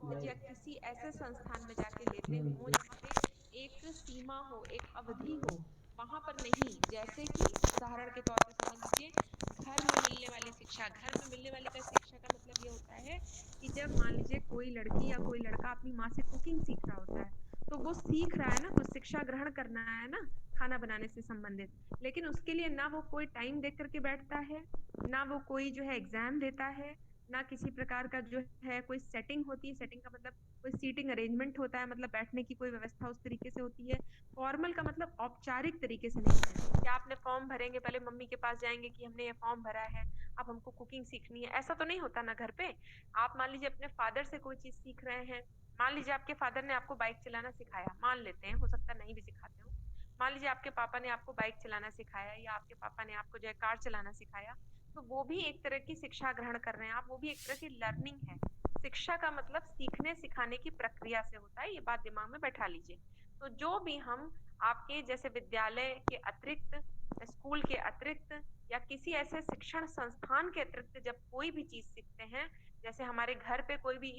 College या किसी ऐसे संस्थान में जाके लेते हो जहाँ पे एक सीमा हो, एक अवधि हो, वहां पर नहीं। जैसे कि उदाहरण के तौर पे समझ लीजिए, घर में मिलने वाली शिक्षा। घर में मिलने वाली का शिक्षा का मतलब ये होता है कि जब मान लीजिए कोई लड़की या कोई लड़का अपनी माँ से कुकिंग सीख रहा होता है, तो वो सीख रहा है ना, कुछ शिक्षा ग्रहण करना है ना, खाना बनाने से संबंधित। लेकिन उसके लिए ना वो कोई टाइम देख करके बैठता है, ना वो कोई जो है एग्जाम देता है, ना किसी प्रकार का जो है कोई सेटिंग होती है। सेटिंग का मतलब कोई सीटिंग अरेंजमेंट होता है, मतलब बैठने की कोई व्यवस्था उस तरीके से होती है। फॉर्मल का मतलब औपचारिक तरीके से नहीं है कि आपने फॉर्म भरेंगे, पहले मम्मी के पास जाएंगे कि हमने ये फॉर्म भरा है, अब हमको कुकिंग सीखनी है, ऐसा तो नहीं होता ना घर पे। आप मान लीजिए अपने फादर से कोई चीज सीख रहे हैं। मान लीजिए आपके फादर ने आपको बाइक चलाना सिखाया, मान लेते हैं, हो सकता नहीं भी सिखाते हो। मान लीजिए आपके पापा ने आपको बाइक चलाना सिखाया, या आपके पापा ने आपको जो है कार चलाना सिखाया, तो वो भी एक तरह की शिक्षा ग्रहण कर रहे हैं आप, वो भी एक तरह की लर्निंग है। शिक्षा का मतलब सीखने सिखाने की प्रक्रिया से होता है, ये बात दिमाग में बैठा लीजिए। तो जो भी हम आपके जैसे विद्यालय के अतिरिक्त, स्कूल के अतिरिक्त, या किसी ऐसे शिक्षण संस्थान के अतिरिक्त जब कोई भी चीज सीखते हैं, जैसे हमारे घर पे कोई भी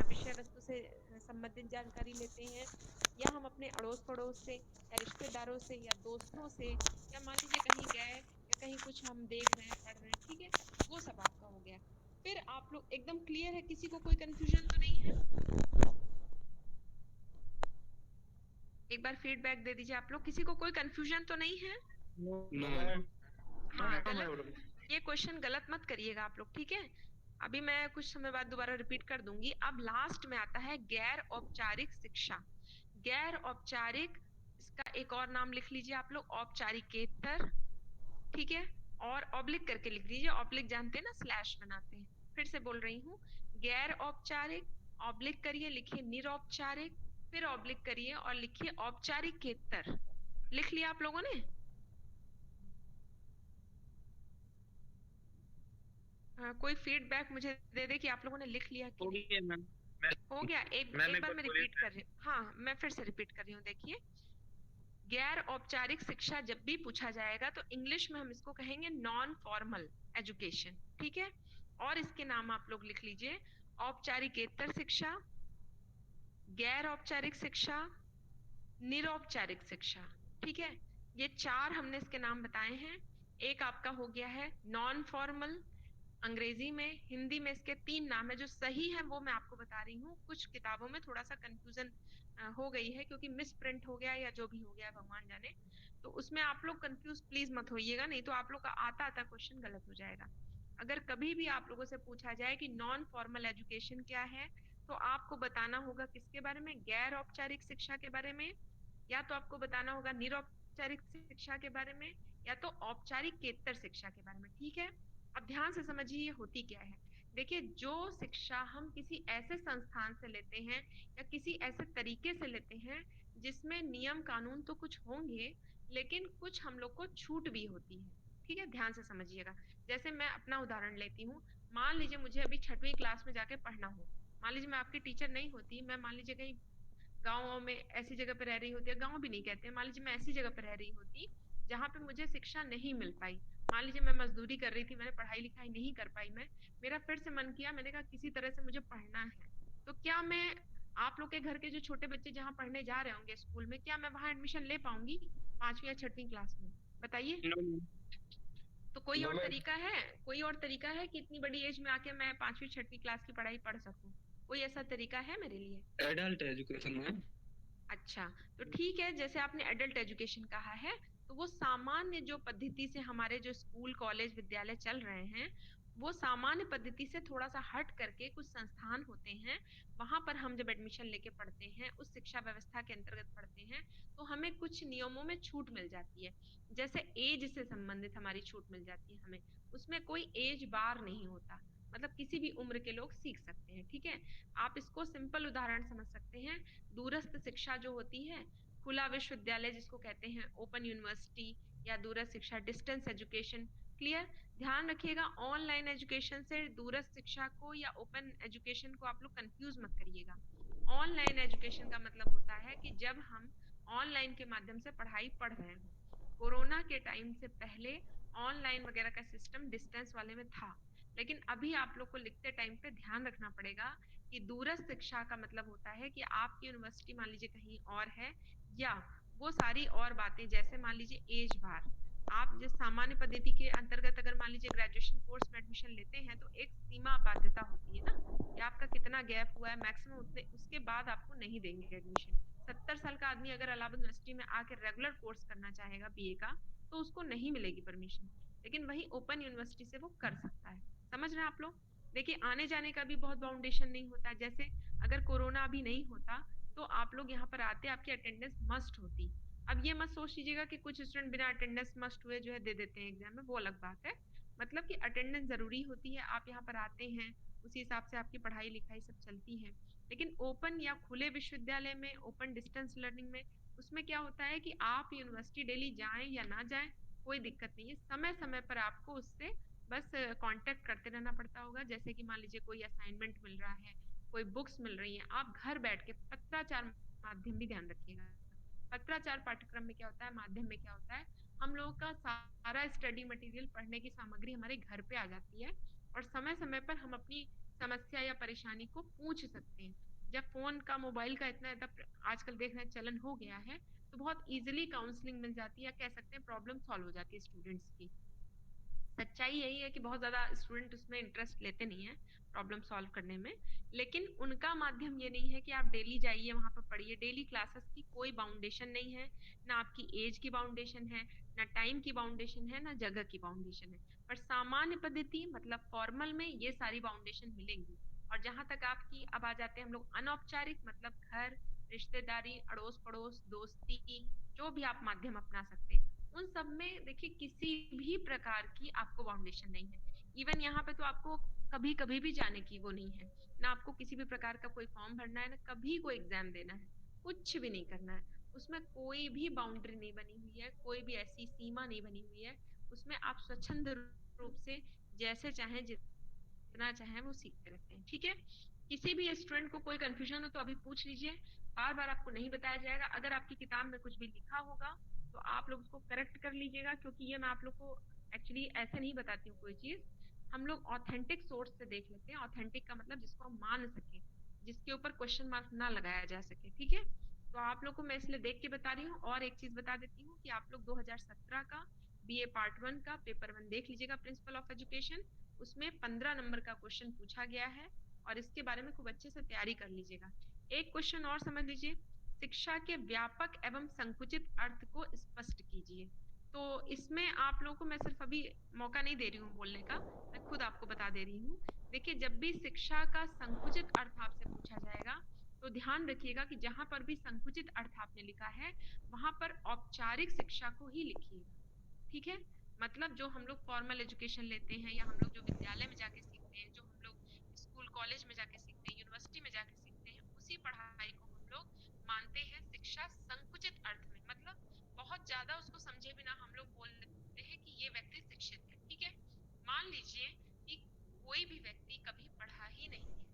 विषय वस्तु से संबंधित जानकारी लेते हैं, या हम अपने अड़ोस पड़ोस से, या रिश्तेदारों से, या दोस्तों से, या मान लीजिए कहीं गए, या कहीं कुछ हम देख रहे हैं, पढ़ रहे हैं, ठीक है, वो सब आपका हो गया। फिर आप लोग एकदम क्लियर है, किसी को कोई कंफ्यूजन तो नहीं है? एक बार फीडबैक दे दीजिए आप लोग, किसी को कोई कंफ्यूजन तो नहीं है? No ma'am. हाँ, नो गलत, मैम। ये क्वेश्चन गलत मत करिएगा आप लोग, ठीक है। अभी मैं कुछ समय बाद दोबारा रिपीट कर दूंगी। अब लास्ट में आता है गैर औपचारिक शिक्षा। गैर औपचारिक, इसका एक और नाम लिख लीजिए आप लोग, औपचारिकेतर, ठीक है। और ऑब्लिक करके लिख दीजिए, ऑब्लिक जानते हैं ना, स्लैश बनाते हैं। फिर से बोल रही हूँ, गैर औपचारिक, ऑब्लिक करिए, लिखिए निरौपचारिक, फिर ऑब्लिक करिए और लिखिए औपचारिकेतर। लिख लिया आप लोगों ने? कोई फीडबैक मुझे दे दे कि आप लोगों ने लिख लिया कि हो नहीं। गया मैम। हो गया? एक मैम एक एक बार बार मैं बोलिए। रिपीट कर रही हूँ, हाँ मैं फिर से रिपीट कर रही हूँ, देखिए। गैर औपचारिक शिक्षा जब भी पूछा जाएगा तो इंग्लिश में हम इसको कहेंगे नॉन फॉर्मल एजुकेशन, ठीक है। और इसके नाम आप लोग लिख लीजिए, औपचारिकेतर शिक्षा, गैर औपचारिक शिक्षा, निरौपचारिक शिक्षा, ठीक है। ये चार हमने इसके नाम बताए हैं। एक आपका हो गया है नॉन फॉर्मल, अंग्रेजी में। हिंदी में इसके तीन नाम है, जो सही है वो मैं आपको बता रही हूँ। कुछ किताबों में थोड़ा सा कंफ्यूजन हो गई है, क्योंकि मिस प्रिंट हो गया या जो भी हो गया भगवान जाने। तो उसमें आप लोग कंफ्यूज प्लीज मत होइएगा, नहीं तो आप लोग का आता आता क्वेश्चन गलत हो जाएगा। अगर कभी भी आप लोगों से पूछा जाए कि नॉन फॉर्मल एजुकेशन क्या है, तो आपको बताना होगा किसके बारे में, गैर औपचारिक शिक्षा के बारे में, या तो आपको बताना होगा निरौपचारिक शिक्षा के बारे में, या तो औपचारिकेतर शिक्षा के बारे में, ठीक है। अब ध्यान से समझिए ये होती क्या है। देखिए, जो शिक्षा हम किसी ऐसे संस्थान से लेते हैं, या किसी ऐसे तरीके से लेते हैं जिसमें नियम कानून तो कुछ होंगे, लेकिन कुछ हम लोग को छूट भी होती है, ठीक है। ध्यान से समझिएगा। जैसे मैं अपना उदाहरण लेती हूँ। मान लीजिए मुझे अभी 6वीं क्लास में जाके पढ़ना हो। मान लीजिए मैं आपकी टीचर नहीं होती, मैं मान लीजिए कहीं गाँव में ऐसी जगह पे रह रही होती है, गाँव भी नहीं कहते, मान लीजिए मैं ऐसी जगह पे रह रही होती जहाँ पे मुझे शिक्षा नहीं मिल पाई। मान लीजिए मैं मजदूरी कर रही थी, मैंने पढ़ाई लिखाई नहीं कर पाई, मैं, मेरा फिर से मन किया, मैंने कहा किसी तरह से मुझे पढ़ना है। तो क्या मैं, आप लोग के घर के जो छोटे बच्चे जहाँ पढ़ने जा रहे होंगे स्कूल में, क्या मैं वहां एडमिशन ले पाऊंगी 5वीं या 6वीं क्लास में? बताइए। नो तो कोई नो और मैम। तरीका है? कोई और तरीका है कि इतनी बड़ी एज में आके मैं 5वीं 6वीं क्लास की पढ़ाई पढ़ सकूं? कोई ऐसा तरीका है मेरे लिए? Adult education ma'am. अच्छा, तो ठीक है, जैसे आपने एडल्ट एजुकेशन कहा है, तो वो सामान्य जो पद्धति से हमारे जो स्कूल कॉलेज विद्यालय चल रहे हैं, वो सामान्य पद्धति से थोड़ा सा हट करके कुछ संस्थान होते हैं। वहां पर हम जब एडमिशन लेके पढ़ते हैं, उस शिक्षा व्यवस्था के अंतर्गत पढ़ते हैं, तो हमें कुछ नियमों में छूट मिल जाती है। जैसे एज से संबंधित हमारी छूट मिल जाती है हमें। उसमें कोई एज बार नहीं होता, मतलब किसी भी उम्र के लोग सीख सकते हैं, ठीक है। आप इसको सिंपल उदाहरण समझ सकते हैं। दूरस्थ शिक्षा जो होती है, खुला विश्वविद्यालय जिसको कहते हैं, ओपन यूनिवर्सिटी, या दूरस्थ शिक्षा, डिस्टेंस एजुकेशन, क्लियर। ध्यान रखिएगा, ऑनलाइन एजुकेशन से दूरस्थ शिक्षा को या ओपन एजुकेशन को आप लोग कंफ्यूज मत करिएगा। ऑनलाइन एजुकेशन का मतलब होता है कि जब हम ऑनलाइन के माध्यम से पढ़ाई पढ़ रहे हो। कोरोना के टाइम से पहले ऑनलाइन वगैरह का सिस्टम डिस्टेंस वाले में था, लेकिन अभी आप लोग को लिखते टाइम पे ध्यान रखना पड़ेगा कि दूरस्थ शिक्षा का मतलब होता है कि आपकी यूनिवर्सिटी मान लीजिए कहीं और है, या वो सारी और बातें, जैसे मान लीजिए एज बार, आप जिस सामान्य पद्धति के अंतर्गत अगर मान लीजिए ग्रेजुएशन कोर्स में एडमिशन लेते हैं तो एक सीमा बाध्यता होती है ना कि आपका कितना गैप हुआ है, मैक्सिमम उतने उसके बाद आपको नहीं देंगे एडमिशन। 70 साल का आदमी अगर इलाहाबाद यूनिवर्सिटी में आके रेगुलर कोर्स करना चाहेगा बीए का, तो उसको नहीं मिलेगी परमिशन, लेकिन वही ओपन यूनिवर्सिटी से वो कर सकता है। समझ रहे हैं आप लोग? देखिए आने जाने का भी बहुत बाउंडेशन नहीं होता, जैसे अगर कोरोना अभी नहीं होता तो आप लोग यहाँ पर आते, आपकी अटेंडेंस मस्ट होती। अब ये मत सोच लीजिएगा कि कुछ स्टूडेंट बिना अटेंडेंस मस्ट हुए जो है दे देते हैं एग्जाम में, वो अलग बात है। मतलब कि अटेंडेंस जरूरी होती है, आप यहाँ पर आते हैं, उसी हिसाब से आपकी पढ़ाई लिखाई सब चलती है। लेकिन ओपन या खुले विश्वविद्यालय में, ओपन डिस्टेंस लर्निंग में, उसमें क्या होता है कि आप यूनिवर्सिटी डेली जाएं या ना जाएं कोई दिक्कत नहीं है, समय समय पर आपको उससे बस कांटेक्ट करते रहना पड़ता होगा। जैसे कि मान लीजिए कोई असाइनमेंट मिल रहा है, कोई बुक्स मिल रही हैं, आप घर बैठ के पत्राचार माध्यम भी ध्यान रखिएगा। पत्राचार पाठ्यक्रम में क्या होता है, माध्यम में क्या होता है, हम लोगों का सारा स्टडी मटेरियल, पढ़ने की सामग्री हमारे घर पे आ जाती है, और समय समय पर हम अपनी समस्या या परेशानी को पूछ सकते हैं। जब फोन का, मोबाइल का इतना आजकल देख रहे हैं चलन हो गया है, तो बहुत इजीली काउंसलिंग मिल जाती है, कह सकते हैं प्रॉब्लम सॉल्व हो जाती है स्टूडेंट्स की। सच्चाई यही है कि बहुत ज्यादा स्टूडेंट उसमें इंटरेस्ट लेते नहीं है प्रॉब्लम सॉल्व करने में, लेकिन उनका माध्यम ये नहीं है कि आप डेली जाइए वहां पर पढ़िए। डेली क्लासेस की कोई बाउंडेशन नहीं है, ना आपकी एज की बाउंडेशन है, ना टाइम की बाउंडेशन है, ना जगह की बाउंडेशन है। पर सामान्य पद्धति मतलब फॉर्मल में ये सारी बाउंडेशन मिलेंगी। और जहां तक आपकी, अब आ जाते हैं हम लोग अनौपचारिक, मतलब घर, रिश्तेदारी, अड़ोस पड़ोस, दोस्ती, जो भी आप माध्यम अपना सकते हैं, उन सब में देखिए किसी भी प्रकार की आपको बाउंडेशन नहीं है। इवन यहाँ पे तो आपको कभी कभी भी जाने की वो नहीं है, ना आपको किसी भी प्रकार का कोई फॉर्म भरना है, ना कभी कोई एग्जाम देना है, कुछ भी नहीं करना है। उसमें कोई भी बाउंड्री नहीं बनी हुई है, कोई भी ऐसी सीमा नहीं बनी हुई है। उसमें आप स्वच्छंद रूप से जैसे चाहें, जितना चाहें वो सीखते रहते हैं। ठीक है, किसी भी स्टूडेंट को कोई कंफ्यूजन हो तो अभी पूछ लीजिए, बार बार आपको नहीं बताया जाएगा। अगर आपकी किताब में कुछ भी लिखा होगा तो आप लोग उसको करेक्ट कर लीजिएगा, क्योंकि ये मैं आप लोग को एक्चुअली ऐसे नहीं बताती हूँ कोई चीज, हम लोग ऑथेंटिक सोर्स से देख लेते हैं। ऑथेंटिक का मतलब जिसको हम मान सके, जिसके ऊपर क्वेश्चन मार्क ना लगाया जा सके। ठीक है, तो आप लोग को मैं इसलिए देख के बता रही हूँ। और एक चीज बता देती हूँ कि आप लोग 2017 का बीए पार्ट 1 का पेपर 1 देख लीजिएगा, प्रिंसिपल ऑफ एजुकेशन। उसमें 15 नंबर का क्वेश्चन पूछा गया है, और इसके बारे में खूब अच्छे से तैयारी कर लीजिएगा। एक क्वेश्चन और समझ लीजिए, शिक्षा के व्यापक एवं संकुचित अर्थ को स्पष्ट कीजिए। तो इसमें आप लोगों को मैं सिर्फ अभी मौका नहीं दे रही हूँ बोलने का, मैं खुद आपको बता दे रही हूँ। देखिए जब भी शिक्षा का संकुचित अर्थ आपसे पूछा जाएगा, तो ध्यान रखिएगा कि जहां पर भी संकुचित अर्थ आपने लिखा है, वहां पर औपचारिक शिक्षा को ही लिखिएगा। ठीक है, मतलब जो हम लोग फॉर्मल एजुकेशन लेते हैं, या हम लोग जो विद्यालय में जाके सीखते हैं, जो हम लोग स्कूल कॉलेज में जाके सीखते हैं, यूनिवर्सिटी में जाके सीखते हैं, उसी पढ़ाई को हम लोग मानते हैं शिक्षा संकुचित अर्थ में। मतलब बहुत ज्यादा उसको समझे बिना हम लोग बोल देते हैं कि ये व्यक्ति शिक्षित है। ठीक है, मान लीजिए कि कोई भी व्यक्ति कभी पढ़ा ही नहीं है,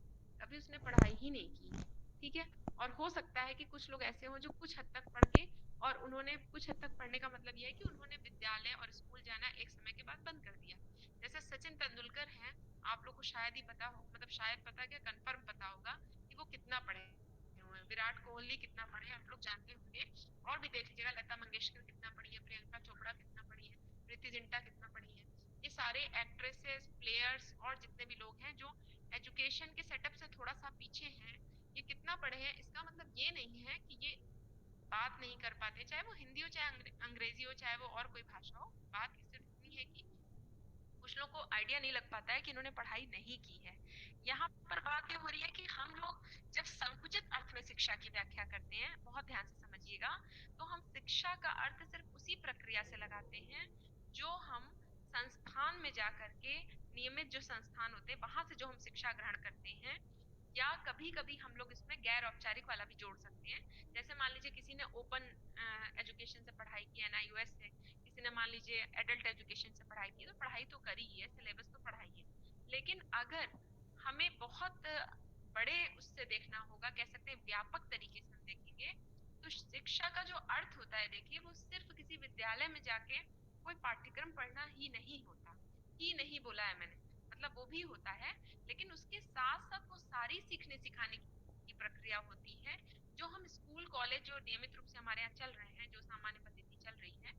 कभी उसने पढ़ाई ही नहीं की है। ठीक है, और हो सकता है कि कुछ लोग ऐसे हों जो कुछ हद तक पढ़ के, और उन्होंने कुछ हद तक पढ़ने का मतलब यह है कि उन्होंने विद्यालय और स्कूल जाना एक समय के बाद बंद कर दिया। जैसे सचिन तेंदुलकर हैं, आप लोग को शायद ही पता हो, मतलब शायद पता क्या, कंफर्म पता होगा कि वो कितना पढ़े हुए हैं। विराट कोहली कितना पढ़े हैं आप लोग जानते होंगे, और भी देख लीजिएगा, लता मंगेशकर कितना पढ़ी है, प्रियंका चोपड़ा कितना पढ़ी है, प्रीति जिंटा कितना पढ़ी है। ये सारे एक्ट्रेसेस, प्लेयर्स और जितने भी लोग हैं जो एजुकेशन के सेटअप से थोड़ा सा पीछे हैं, ये कितना पढ़े हैं, इसका मतलब ये नहीं है कि ये बात नहीं कर पाते, चाहे वो हिंदी हो, चाहे अंग्रेजी हो, चाहे वो और कोई भाषा हो। बात सिर्फ इतनी है कि कुछ लोगों को आइडिया नहीं लग पाता है कि इन्होंने पढ़ाई नहीं की है। यहाँ पर बात ये हो रही है कि हम लोग जब संकुचित अर्थ में शिक्षा की व्याख्या करते हैं, बहुत ध्यान से समझिएगा, तो हम शिक्षा का अर्थ सिर्फ उसी प्रक्रिया से लगाते हैं जो हम संस्थान में जाकर के, नियमित जो संस्थान होते हैं वहां से जो हम शिक्षा ग्रहण करते हैं, या कभी कभी हम लोग इसमें गैर औपचारिक वाला भी जोड़ सकते हैं। जैसे मान लीजिए किसी ने ओपन एजुकेशन से पढ़ाई की, एनआईयूएस से, किसी ने मान लीजिए एडल्ट एजुकेशन से पढ़ाई की, तो पढ़ाई तो करी ही है, सिलेबस तो पढ़ाई है। लेकिन अगर हमें बहुत बड़े उससे देखना होगा, कह सकते हैं व्यापक तरीके से हम देखेंगे, तो शिक्षा का जो अर्थ होता है, देखिए वो सिर्फ किसी विद्यालय में जाके कोई पाठ्यक्रम पढ़ना ही नहीं होता। ही नहीं बोला है मैंने, मतलब वो भी होता है, लेकिन उसके साथ साथ वो सारी सीखने सिखाने की प्रक्रिया होती है जो हम स्कूल कॉलेज जो नियमित रूप से हमारे यहाँ चल रहे हैं, जो सामान्य पद्धति चल रही है,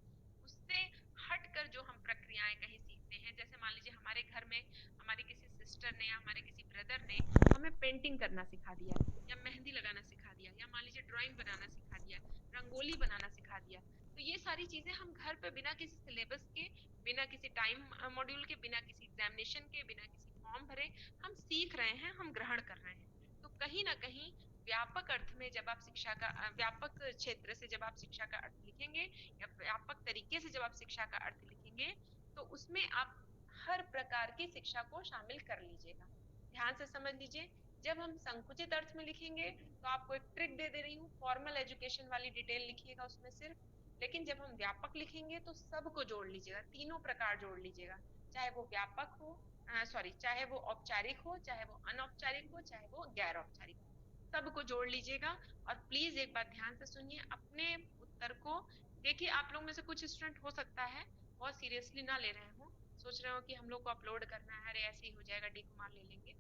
उससे हटकर जो हम प्रक्रियाएं कहीं सीखते हैं। जैसे मान लीजिए हमारे घर में हमारी किसी सिस्टर ने या हमारे किसी ब्रदर ने हमें पेंटिंग करना सिखा दिया, या मेहंदी लगाना सिखा दिया, या मान लीजिए ड्राइंग बनाना सिखा दिया, रंगोली बनाना सिखा दिया। तो ये सारी चीजें हम घर पे बिना किसी सिलेबस के, बिना किसी टाइम मॉड्यूल के, बिना किसी एग्जामिनेशन के, बिना किसी फॉर्म भरे हम सीख रहे हैं, हम ग्रहण कर रहे हैं। तो कहीं ना कहीं व्यापक अर्थ में जब आप शिक्षा का व्यापक क्षेत्र से जब आप शिक्षा का अर्थ लिखेंगे, या व्यापक तरीके से जब आप शिक्षा का अर्थ लिखेंगे, तो उसमें आप हर प्रकार की शिक्षा को शामिल कर लीजिएगा। ध्यान से समझ लीजिए, जब हम संकुचित अर्थ में लिखेंगे तो आपको एक ट्रिक दे दे रही हूँ, फॉर्मल एजुकेशन वाली डिटेल लिखिएगा उसमें सिर्फ। लेकिन जब हम व्यापक लिखेंगे तो सबको जोड़ लीजिएगा, तीनों प्रकार जोड़ लीजिएगा, चाहे वो व्यापक हो, सॉरी, चाहे वो औपचारिक हो, चाहे वो अनौपचारिक हो, चाहे वो गैर औपचारिक हो, सबको जोड़ लीजिएगा। और प्लीज एक बात ध्यान से सुनिए अपने उत्तर को। देखिए आप लोग में से कुछ स्टूडेंट हो सकता है बहुत सीरियसली ना ले रहे हो, सोच रहे हो कि हम लोग को अपलोड करना है, अरे ऐसे ही हो जाएगा, डी कुमार ले लेंगे।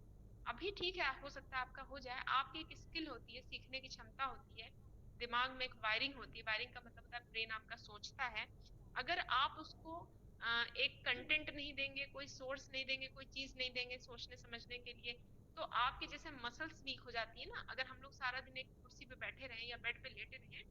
अभी ठीक है, हो सकता है आपका हो जाए। आपकी एक स्किल होती है, सीखने की क्षमता होती है, दिमाग में एक वायरिंग होती है। वायरिंग का मतलब होता है ब्रेन आपका सोचता है। अगर आप उसको एक कंटेंट नहीं देंगे, कोई सोर्स नहीं देंगे, कोई चीज नहीं देंगे सोचने समझने के लिए, तो आपके जैसे मसल्स वीक हो जाती है ना। अगर हम लोग सारा दिन एक कुर्सी पे बैठे रहे या बेड पे लेटे रहे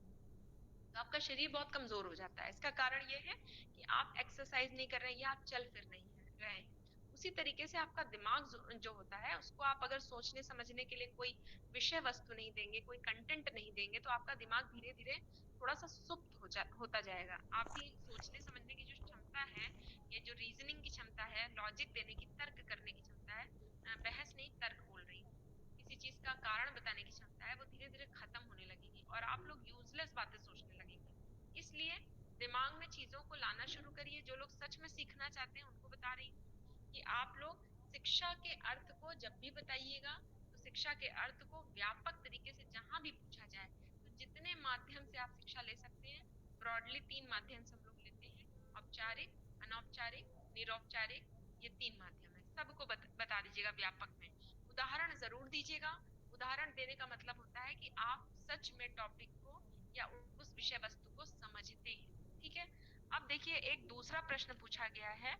तो आपका शरीर बहुत कमजोर हो जाता है। इसका कारण ये है कि आप एक्सरसाइज नहीं कर रहे हैं या आप चल फिर नहीं रहे हैं। उसी तरीके से आपका दिमाग जो होता है उसको आप अगर सोचने समझने के लिए कोई विषय वस्तु नहीं देंगे, कोई कंटेंट नहीं देंगे, तो आपका दिमाग धीरे धीरे थोड़ा सा सुप्त होता जाएगा। आपकी सोचने समझने की जो क्षमता है, ये जो रीजनिंग की क्षमता है, लॉजिक देने की, तर्क करने की क्षमता है, बहस नहीं तर्क बोल रही हूँ, किसी चीज का कारण बताने की क्षमता है, वो धीरे धीरे खत्म होने लगेगी और आप लोग यूजलेस बातें सोचने लगेंगे। इसलिए दिमाग में चीजों को लाना शुरू करिए। जो लोग सच में सीखना चाहते हैं उनको बता रही हूँ कि आप लोग शिक्षा के अर्थ को जब भी बताइएगा तो शिक्षा के अर्थ को व्यापक तरीके से जहां भी पूछा जाए, तो जितने माध्यम से आप शिक्षा ले सकते हैं, ब्रॉडली 3 माध्यम से हम लोग लेते हैं, औपचारिक, अनौपचारिक, निरौपचारिक, ये 3 माध्यम है। सबको बता दीजिएगा व्यापक में। उदाहरण जरूर दीजिएगा। उदाहरण देने का मतलब होता है कि आप सच में टॉपिक को या उस विषय वस्तु को समझते हैं। ठीक है। अब देखिए एक दूसरा प्रश्न पूछा गया है।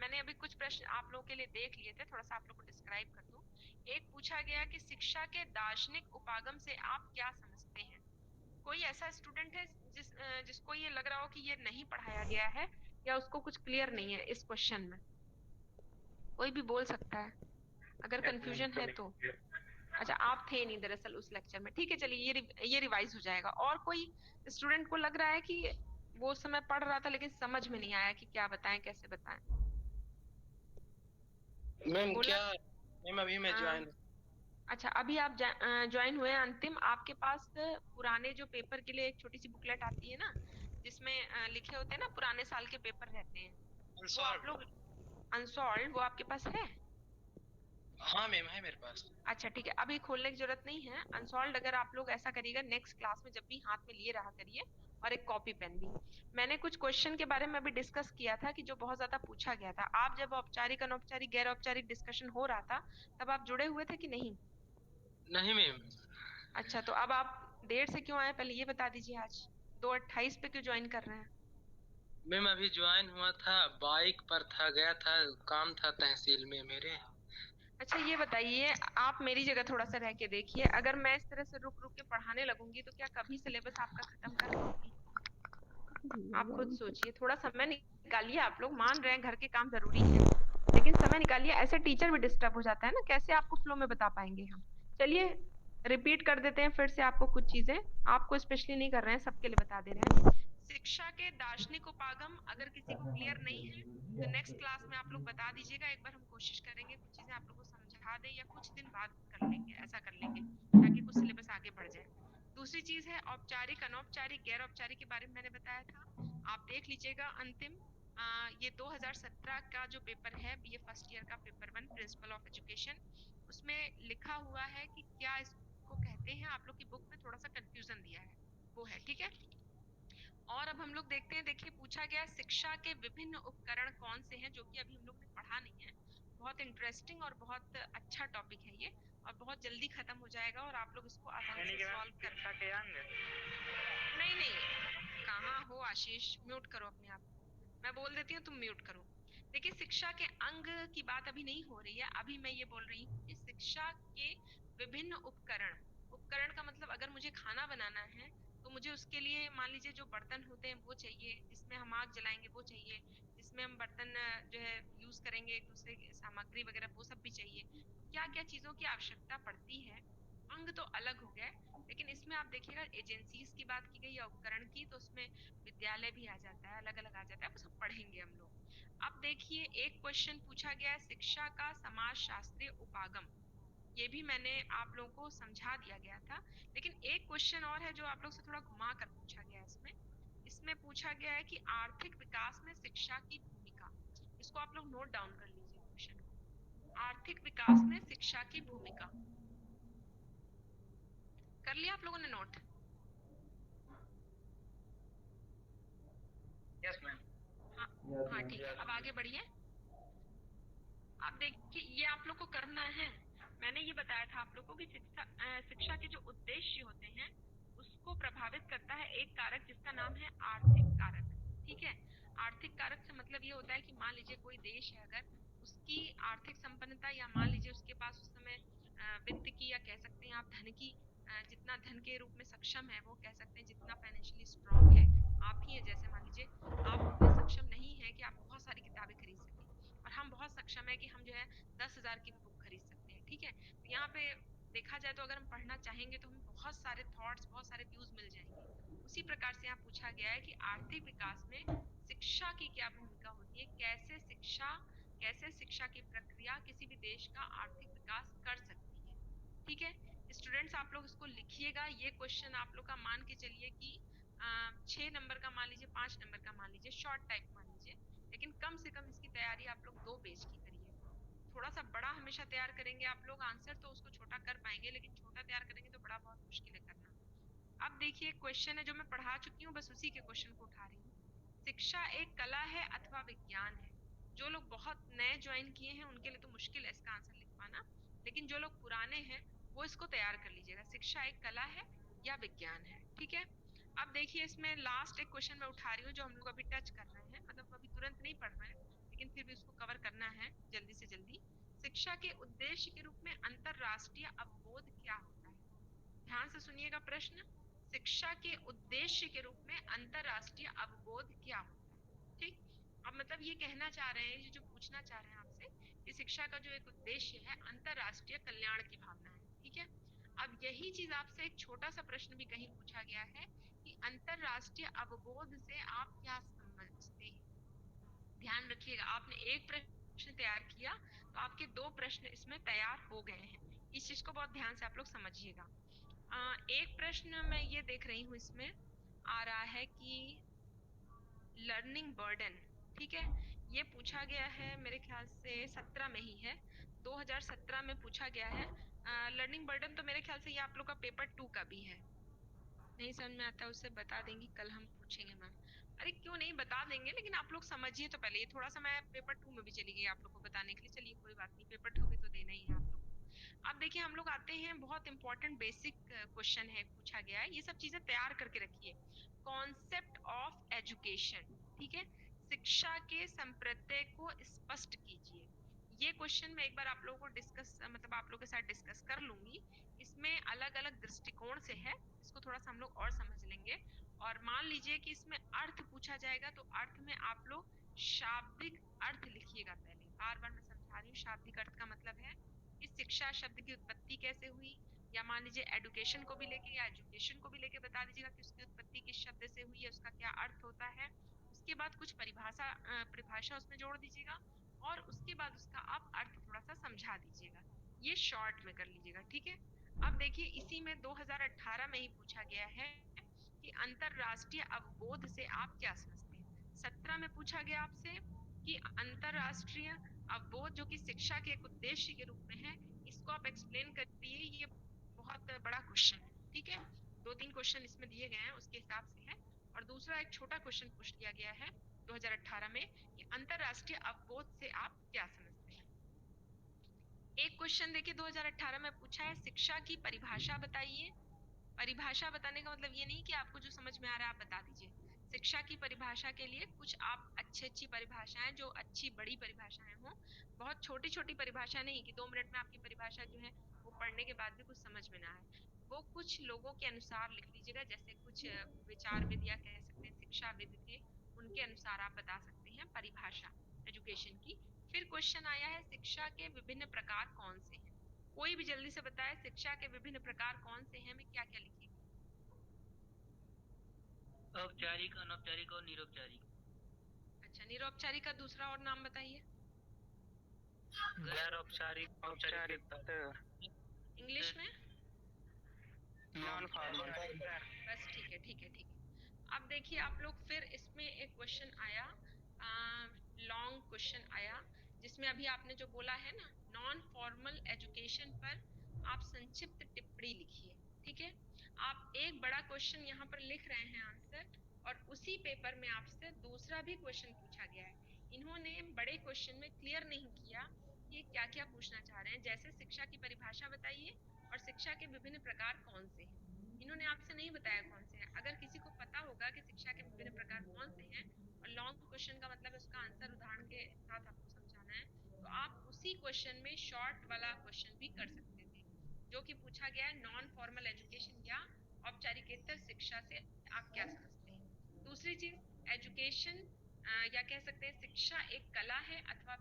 मैंने अभी कुछ प्रश्न आप लोगों के लिए देख लिए थे, थोड़ा सा आप लोग को डिस्क्राइब कर दूं। एक पूछा गया कि शिक्षा के दार्शनिक उपागम से आप क्या समझते हैं। कोई ऐसा स्टूडेंट है जिसको ये लग रहा हो कि ये नहीं पढ़ाया गया है या उसको कुछ क्लियर नहीं है इस क्वेश्चन में? कोई भी बोल सकता है अगर कंफ्यूजन है तो। अच्छा, आप थे नहीं दरअसल उस लेक्चर में, ठीक है, चलिए ये रिवाइज हो जाएगा। और कोई स्टूडेंट को लग रहा है कि वो उस समय पढ़ रहा था लेकिन समझ में नहीं आया कि क्या बताएं कैसे बताएं? मैम बोला। क्या? मैम अभी मैं ज्वाइन। अच्छा, अभी आप ज्वाइन हुए हैं अंतिम। आपके पास पुराने जो पेपर के लिए एक छोटी सी बुकलेट आती है ना, जिसमें लिखे होते हैं ना पुराने साल के पेपर रहते हैं, वो आप लोग अनसॉल्व, वो आपके पास है? हाँ मैम है मेरे पास। अच्छा ठीक है, अभी खोलने की जरूरत नहीं है अनसॉल्व। अगर आप लोग ऐसा करिएगा नेक्स्ट क्लास में जब भी हाथ में लिए रहा करिए, और एक कॉपी पेन भी। मैंने कुछ क्वेश्चन के बारे में अभी डिस्कस किया था कि जो बहुत ज्यादा पूछा गया था। आप जब औपचारिक अनौपचारिक गैर औपचारिक डिस्कशन हो रहा था तब आप जुड़े हुए थे कि नहीं? नहीं मैम। अच्छा, तो अब आप देर से क्यों आए पहले ये बता दीजिए। आज 2:28 पे क्यों ज्वाइन कर रहे हैं? मैम अभी ज्वाइन हुआ था, बाइक पर था, गया था, काम था तहसील में मेरे। अच्छा ये बताइए, आप मेरी जगह थोड़ा सा रह के देखिए, अगर मैं इस तरह से रुक रुक के पढ़ाने लगूंगी तो क्या कभी सिलेबस आपका खत्म कर पाऊंगी? आप खुद सोचिए, थोड़ा समय निकालिए। आप लोग मान रहे हैं घर के काम जरूरी है, लेकिन समय निकालिए। ऐसे टीचर भी डिस्टर्ब हो जाता है ना, कैसे आपको फ्लो में बता पाएंगे हम। चलिए रिपीट कर देते हैं फिर से आपको कुछ चीजें। आपको स्पेशली नहीं कर रहे हैं, सबके लिए बता दे रहे हैं। शिक्षा के दार्शनिक उपागम अगर किसी को क्लियर नहीं है तो नेक्स्ट क्लास में आप लोग बता दीजिएगा। एक बार हम कोशिश करेंगे कुछ चीजें आप लोग को समझा दें, या कुछ दिन बाद कर लेंगे, ऐसा कर लेंगे ताकि कुछ सिलेबस आगे बढ़ जाए। दूसरी चीज है औपचारिक अनौपचारिक गैर औपचारिक के बारे में मैंने बताया था, आप देख लीजिएगा अंतिम। ये 2017 का जो पेपर है, बीए फर्स्ट ईयर का पेपर 1 प्रिंसिपल ऑफ एजुकेशन, उसमें लिखा हुआ है कि क्या इसको कहते हैं। आप लोग की बुक में थोड़ा सा कंफ्यूजन दिया है, वो है ठीक है। और अब हम लोग देखते हैं, देखिए पूछा गया शिक्षा के विभिन्न उपकरण कौन से हैं, जो कि अभी हम लोग ने पढ़ा नहीं है। बहुत इंटरेस्टिंग और बहुत अच्छा टॉपिक है ये, और बहुत जल्दी खत्म हो जाएगा और आप लोग इसको आसानी से सॉल्व कर पाएंगे। नहीं नहीं, कहाँ हो आशीष, म्यूट करो अपने आप को, मैं बोल देती हूँ तुम म्यूट करो। देखिए शिक्षा के अंग की बात अभी नहीं हो रही है, अभी मैं ये बोल रही हूँ कि शिक्षा के विभिन्न उपकरण, उपकरण का मतलब अगर मुझे खाना बनाना है तो मुझे उसके लिए मान लीजिए जो बर्तन होते हैं वो चाहिए, जिसमें हम आग जलाएंगे वो चाहिए, जिसमें हम बर्तन जो है यूज करेंगे एक दूसरे की सामग्री वगैरह वो सब भी चाहिए। तो क्या क्या चीजों की आवश्यकता पड़ती है, अंग तो अलग हो गए, लेकिन इसमें आप देखिएगा एजेंसीज की बात की गई या उपकरण की, तो उसमें विद्यालय भी आ जाता है, अलग अलग आ जाता है, वो सब पढ़ेंगे हम लोग। अब देखिए एक क्वेश्चन पूछा गया है शिक्षा का समाज शास्त्रीय उपागम, ये भी मैंने आप लोगों को समझा दिया गया था, लेकिन एक क्वेश्चन और है जो आप लोग से थोड़ा घुमा कर पूछा गया है। इसमें इसमें पूछा गया है कि आर्थिक विकास में शिक्षा की भूमिका, इसको आप लोग नोट डाउन कर लीजिए क्वेश्चन को, आर्थिक विकास में शिक्षा की भूमिका। कर लिया आप लोगों ने नोट? Yes ma'am. हाँ हाँ ठीक है, अब आगे बढ़िए। अब देखिए ये आप लोग को करना है, मैंने ये बताया था आप लोग को कि शिक्षा के जो उद्देश्य होते हैं उसको प्रभावित करता है एक कारक जिसका नाम है आर्थिक कारक। ठीक है, आर्थिक कारक से मतलब ये होता है कि मान लीजिए कोई देश है, अगर उसकी आर्थिक संपन्नता या मान लीजिए उसके पास उस समय वित्त की या कह सकते हैं आप धन की, जितना धन के रूप में सक्षम है, वो कह सकते हैं जितना फाइनेंशियली स्ट्रांग है, आप ही है जैसे मान लीजिए आप उतने सक्षम नहीं है कि आप बहुत सारी किताबें खरीद सकें, और हम बहुत सक्षम है कि हम जो है 10,000 की भी बुक खरीद सकते हैं। ठीक है, तो यहाँ पे देखा जाए तो अगर हम पढ़ना चाहेंगे तो हमें बहुत सारे थॉट्स, बहुत सारे व्यूज मिल जाएंगे। उसी प्रकार से यहाँ पूछा गया है कि आर्थिक विकास में शिक्षा की क्या भूमिका होती है, कैसे शिक्षा, कैसे शिक्षा की प्रक्रिया किसी भी देश का आर्थिक विकास कर सकती है। ठीक है स्टूडेंट्स, आप लोग इसको लिखिएगा, ये क्वेश्चन आप लोग का मान के चलिए कि 6 नंबर का मान लीजिए, 5 नंबर का मान लीजिए, शॉर्ट टाइप मान लीजिए, लेकिन कम से कम इसकी तैयारी आप लोग 2 पेज की करिए। थोड़ा सा बड़ा हमेशा तैयार करेंगे आप लोग आंसर, तो उसको छोटा कर पाएंगे, लेकिन छोटा तैयार करेंगे तो बड़ा बहुत मुश्किल है करना। अब देखिए क्वेश्चन है जो मैं पढ़ा चुकी हूँ, बस उसी के क्वेश्चन को उठा रही हूँ। शिक्षा एक कला है अथवा विज्ञान है? जो लोग बहुत नए ज्वाइन किए हैं उनके लिए तो मुश्किल है इसका आंसर लिख पाना, लेकिन जो लोग पुराने हैं वो इसको तैयार कर लीजिएगा, शिक्षा एक कला है या विज्ञान है। ठीक है, अब देखिए इसमें लास्ट एक क्वेश्चन मैं उठा रही हूँ जो हम लोग अभी टच कर रहे हैं, मतलब अभी तुरंत नहीं पढ़ रहे हैं, लेकिन फिर भी उसको कवर करना है जल्दी से जल्दी। शिक्षा के उद्देश्य के रूप में अंतरराष्ट्रीय अवबोध क्या होता है? ध्यान से सुनिएगा प्रश्न, शिक्षा के उद्देश्य के रूप में अंतरराष्ट्रीय अवबोध क्या होता है? ठीक, अब मतलब ये कहना चाह रहे हैं, ये जो पूछना चाह रहे हैं आपसे कि शिक्षा का जो एक उद्देश्य है अंतरराष्ट्रीय कल्याण की भावना है। ठीक है, अब यही चीज आपसे एक छोटा सा प्रश्न भी कहीं पूछा गया है कि अंतरराष्ट्रीय अवबोध से आप क्या समझते हैं। ध्यान रखिएगा, आपने एक प्रश्न तैयार किया तो आपके 2 प्रश्न इसमें तैयार हो गए हैं, इस चीज को बहुत ध्यान से आप लोग समझिएगा। एक प्रश्न मैं ये देख रही हूँ इसमें आ रहा है कि लर्निंग बर्डन, ठीक है, ये पूछा गया है मेरे ख्याल से 17 में ही है, 2017 में पूछा गया है। लर्निंग बर्डन तो मेरे ख्याल से ये आप लोग का पेपर 2 का भी है, नहीं समझ में आता उससे बता देंगी, कल हम पूछेंगे मैम। अरे क्यों नहीं बता देंगे, लेकिन आप लोग समझिए तो पहले, ये थोड़ा सा मैं पेपर 2 में भी चली गई आप लोग को बताने के लिए, चलिए कोई बात नहीं, पेपर 2 भी तो देना ही है आप लोग को। अब देखिए हम लोग आते हैं, बहुत इंपॉर्टेंट बेसिक क्वेश्चन है पूछा गया है, ये सब चीजें तैयार करके रखिए। कॉन्सेप्ट ऑफ एजुकेशन, ठीक है, शिक्षा के संप्रत्यय को स्पष्ट कीजिए। ये क्वेश्चन मैं एक बार आप लोगों को डिस्कस, मतलब आप लोगों के साथ डिस्कस कर लूंगी, इसमें अलग अलग दृष्टिकोण से है, इसको थोड़ा सा हम लोग और समझ लेंगे। और मान लीजिए कि इसमें अर्थ पूछा जाएगा तो अर्थ में आप लोग शाब्दिक अर्थ लिखिएगा। पहले बार बार मैं समझा रही हूँ, शाब्दिक अर्थ का मतलब है कि शिक्षा शब्द की उत्पत्ति कैसे हुई, या मान लीजिए एडुकेशन को भी लेके या एजुकेशन को भी लेके बता दीजिएगा कि उसकी उत्पत्ति किस शब्द से हुई है, उसका क्या अर्थ होता है। उसके बाद कुछ परिभाषा उसमें जोड़ दीजिएगा, और उसके बाद उसका आप अर्थ थोड़ा सा समझा दीजिएगा, ये शॉर्ट में कर लीजिएगा। ठीक है, अब देखिए इसी में 2018 में ही पूछा गया है कि अंतरराष्ट्रीय अवबोध से आप क्या समझते हैं। 17 में पूछा गया आपसे कि अंतरराष्ट्रीय अवबोध जो कि शिक्षा के एक उद्देश्य के रूप में है, इसको आप एक्सप्लेन करिए, ये बहुत बड़ा क्वेश्चन है। ठीक है, 2-3 क्वेश्चन इसमें दिए गए हैं उसके हिसाब से है। और दूसरा एक छोटा क्वेश्चन पूछ लिया गया है 2018 में कि अंतरराष्ट्रीय अवबोध से आप क्या समझते हैं। एक क्वेश्चन देखिए 2018 में पूछा है, शिक्षा की परिभाषा बताइए। परिभाषा बताने का मतलब ये नहीं कि आपको जो समझ में आ रहा है आप बता दीजिए। शिक्षा की परिभाषा के लिए कुछ आप अच्छी परिभाषाएं, जो अच्छी बड़ी परिभाषाएं हो, बहुत छोटी छोटी परिभाषा नहीं कि 2 मिनट में आपकी परिभाषा जो है वो पढ़ने के बाद भी कुछ समझ में ना आए। वो कुछ लोगों के अनुसार लिख लीजिएगा, जैसे कुछ विचारविद या कह सकते हैं शिक्षाविद थे, उनके अनुसार आप बता सकते हैं परिभाषा एजुकेशन की। फिर क्वेश्चन आया है, शिक्षा के विभिन्न प्रकार कौन से हैं? कोई भी जल्दी से बताए, शिक्षा के विभिन्न प्रकार कौन से हैं में क्या क्या लिखेंगे? औपचारिक, अनौपचारिक और निरौपचारिक। अच्छा, निरौपचारिक का दूसरा और नाम बताइए। गैर औपचारिक, औपचारिक, इंग्लिश में नॉन फॉर्मल। बस ठीक है ठीक है ठीक है। अब देखिए आप लोग, फिर इसमें एक क्वेश्चन आया, लॉन्ग क्वेश्चन आया, जिसमें अभी आपने जो बोला है ना, नॉन फॉर्मल एजुकेशन पर आप संक्षिप्त टिप्पणी लिखिए। ठीक है, आप एक बड़ा क्वेश्चन यहाँ पर लिख रहे हैं आंसर, और उसी पेपर में आपसे दूसरा भी क्वेश्चन पूछा गया है। इन्होंने बड़े क्वेश्चन में क्लियर नहीं किया कि क्या क्या पूछना चाह रहे हैं, जैसे शिक्षा की परिभाषा बताइए और शिक्षा के विभिन्न प्रकार कौन से हैं। इन्होंने आपसे नहीं बताया कौन से हैं। अगर किसी को पता होगा कि शिक्षा के विभिन्न प्रकार कौन से हैं और लॉन्ग क्वेश्चन का मतलब उसका आंसर उदाहरण के साथ आपको समझाना है, तो आप उसी क्वेश्चन में शॉर्ट वाला क्वेश्चन भी कर सकते थे, जो कि पूछा गया है नॉन फॉर्मल एजुकेशन या औपचारिकेतर शिक्षा से आप क्या समझते हैं। दूसरी चीज, एजुकेशन या कह सकते हैं शिक्षा एक कला है अथवा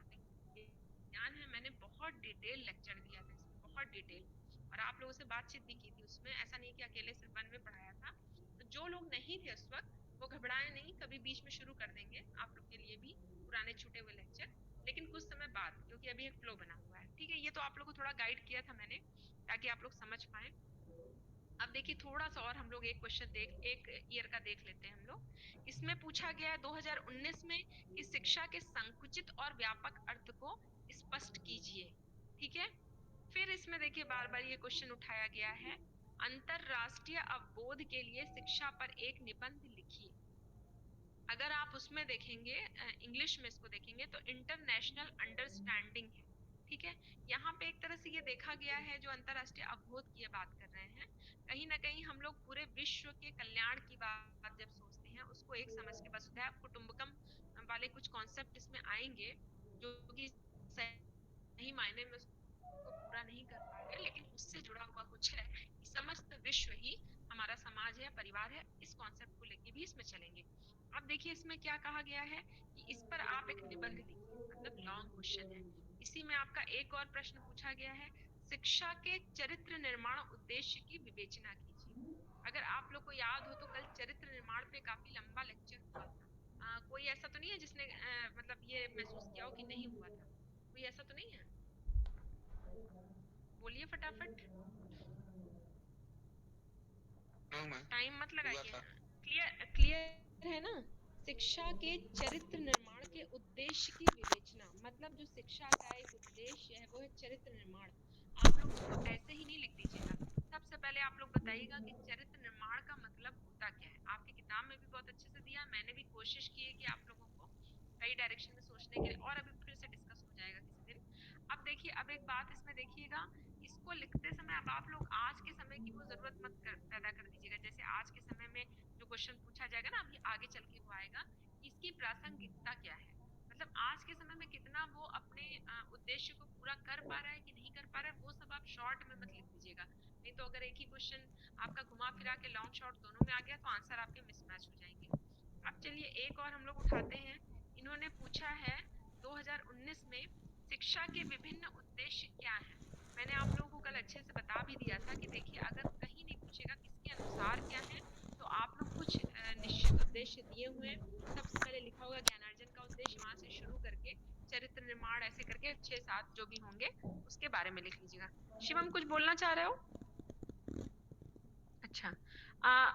विज्ञान है। मैंने बहुत डिटेल लेक्चर दिया था इसमें, बहुत डिटेल, और आप लोगों से बातचीत भी की थी उसमें। ऐसा नहीं कि अकेले सिर्फ 1 में पढ़ाया था। तो जो लोग नहीं थे उस वक्त, वो घबराए नहीं, कभी बीच में शुरू कर देंगे आप लोग के लिए भी पुराने छूटे हुए लेक्चर, लेकिन कुछ समय बाद, क्योंकि अभी एक फ्लो बना हुआ है। ठीक है, ये तो आप लोग को थोड़ा गाइड किया था मैंने, ताकि आप लोग समझ पाए। अब देखिए थोड़ा सा और हम लोग एक क्वेश्चन एक ईयर का देख लेते हैं हम लोग। इसमें पूछा गया है 2019 में कि शिक्षा के संकुचित और व्यापक अर्थ को स्पष्ट कीजिए। ठीक है, फिर इसमें देखिए बार बार ये क्वेश्चन उठाया गया है, अंतरराष्ट्रीय अवबोध के लिए शिक्षा पर एक निबंध लिखिए। अगर आप उसमें देखेंगे, इंग्लिश में इसको देखेंगे तो इंटरनेशनल अंडरस्टैंडिंग है। ठीक है, यहाँ पे एक तरह से ये देखा गया है, जो अंतरराष्ट्रीय अवबोध की बात कर रहे हैं, कहीं ना कहीं हम लोग पूरे विश्व के कल्याण की बात जब सोचते हैं, उसको एक समझ के वसुधैव कुटुंबकम वाले कुछ कॉन्सेप्ट इसमें आएंगे, जो कि सही मायने में उसको पूरा नहीं कर पाएंगे, लेकिन उससे जुड़ा हुआ कुछ है कि समस्त विश्व ही हमारा समाज है, परिवार है। इस कॉन्सेप्ट को लेके भी इसमें चलेंगे। अब देखिए इसमें क्या कहा गया है कि इस पर आप एक निबंध लिखिए, मतलब लॉन्ग क्वेश्चन है। इसी में आपका एक और प्रश्न पूछा गया है, शिक्षा के चरित्र निर्माण उद्देश्य की विवेचना कीजिए। अगर आप लोग को याद हो तो कल चरित्र निर्माण पे काफी लंबा लेक्चर हुआ था। कोई ऐसा तो नहीं है जिसने मतलब ये महसूस किया हो कि नहीं हुआ था? कोई ऐसा तो नहीं है? बोलिए फटाफट, टाइम मत लगाइए। क्लियर क्लियर है ना? शिक्षा के चरित्र निर्माण के उद्देश्य की विवेचना, मतलब जो शिक्षा का एक उद्देश्य है वो है चरित्र निर्माण। आप लोग इसको ऐसे ही नहीं लिख दीजिएगा। सबसे पहले आप लोग बताइएगा कि चरित्र निर्माण का मतलब होता क्या है। आपकी किताब में भी बहुत अच्छे से दिया, मैंने भी कोशिश की है कि आप लोगों को कई डायरेक्शन में सोचने के लिए, और अभी फिर से डिस्कस हो जाएगा किसी दिन। अब देखिए, अब एक बात इसमें देखिएगा, इसको लिखते समय अब आप लोग आज के समय की वो जरूरत मत पैदा कर दीजिएगा। जैसे आज के समय में जो क्वेश्चन पूछा जाएगा ना, अभी आगे चल के वो आएगा, इसकी प्रासंगिकता क्या है, मतलब आज के समय में कितना वो अपने उद्देश्य को पूरा कर पा रहा है कि नहीं कर पा रहा है, वो सब आप शॉर्ट में मत लिख दीजिएगा। नहीं तो अगर एक ही क्वेश्चन आपका घुमा फिरा के लॉन्ग शॉर्ट दोनों में आ गया तो आंसर आपके मिसमैच हो जाएंगे। अब चलिए एक और हम लोग उठाते हैं। इन्होंने पूछा है 2019 में शिक्षा के विभिन्न उद्देश्य क्या हैं। मैंने आप लोगों को कल अच्छे से बता भी दिया था कि देखिए अगर कहीं नहीं पूछेगा किसके अनुसार क्या है, तो आप लोग कुछ निश्चित उद्देश्य दिए हुए हैं। सबसे पहले लिखा होगा ज्ञानार्जन का उद्देश्य, वहां से शुरू करके चरित्र निर्माण, ऐसे करके 6-7 जो भी होंगे उसके बारे में लिख लीजिएगा। शिवम कुछ बोलना चाह रहे हो? अच्छा,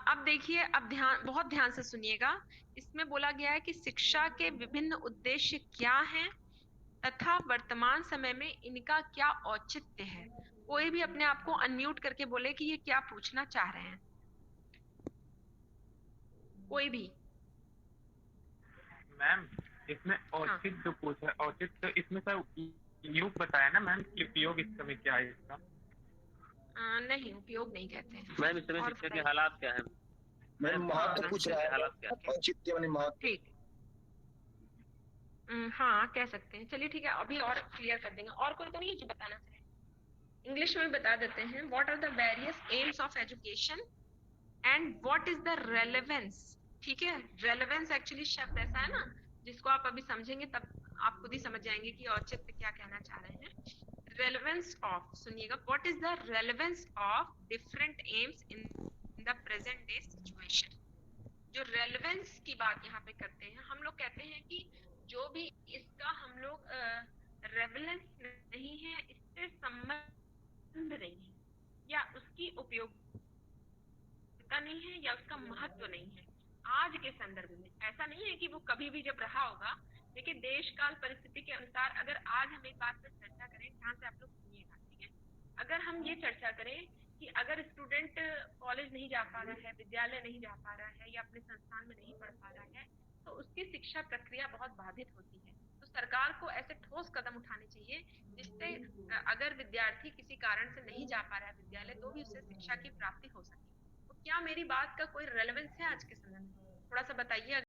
अब देखिए, अब ध्यान, बहुत ध्यान से सुनिएगा। इसमें बोला गया है कि शिक्षा के विभिन्न उद्देश्य क्या हैं तथा वर्तमान समय में इनका क्या औचित्य है। कोई भी अपने आप को अनम्यूट करके बोले कि ये क्या पूछना चाह रहे हैं, कोई भी। मैम इसमें हाँ, औचित्य जो पूछा है, औचित्य इसमें सर उपयोग बताया ना मैम कि उपयोग इस समय क्या है इसका? नहीं, उपयोग नहीं कहते हैं। मैम इस समय और शिक्षा के बताइए। हालात क्या है? मैम महत्व हाँ, पूछ रहा है, हालात क्या है? औचित्य माने महत्व। ठीक। हाँ, कह सकते हैं। चलिए ठीक है, अभी और क्लियर कर देंगे। और कोई तो नहीं है जो बताना चाहे? इंग्लिश में बता देते हैं। What are the various aims of education and what is the relevance. ठीक है, रेलेवेंस एक्चुअली शब्द ऐसा है ना जिसको आप अभी समझेंगे तब आप खुद ही समझ जाएंगे कि औचित्य क्या कहना चाह रहे हैं। रेलेवेंस ऑफ, सुनिएगा, what is the relevance of different AIIMS in the present day situation. जो रेलेवेंस की बात यहाँ पे करते हैं, हम लोग कहते हैं कि जो भी इसका हम लोग रेलेवेंस नहीं है, इससे संबंध नहीं है, या उसकी उपयोगिता नहीं है, या उसका महत्व नहीं है आज के संदर्भ में। ऐसा नहीं है कि वो कभी भी जब रहा होगा, लेकिन देश काल परिस्थिति के अनुसार अगर आज हम एक बात पर चर्चा करें, ध्यान से आप लोग सुनिएगा, ठीक है। अगर हम ये चर्चा करें कि अगर स्टूडेंट कॉलेज नहीं जा पा रहा है, विद्यालय नहीं जा पा रहा है, या अपने संस्थान में नहीं पढ़ पा रहा है, तो उसकी शिक्षा प्रक्रिया बहुत बाधित होती है। तो सरकार को ऐसे ठोस कदम उठाने चाहिए जिससे अगर विद्यार्थी किसी कारण से नहीं जा पा रहा है विद्यालय, तो भी उसे शिक्षा की प्राप्ति हो सके। तो क्या मेरी बात का कोई रेलेवेंस है आज के समय में? थोड़ा सा बताइए।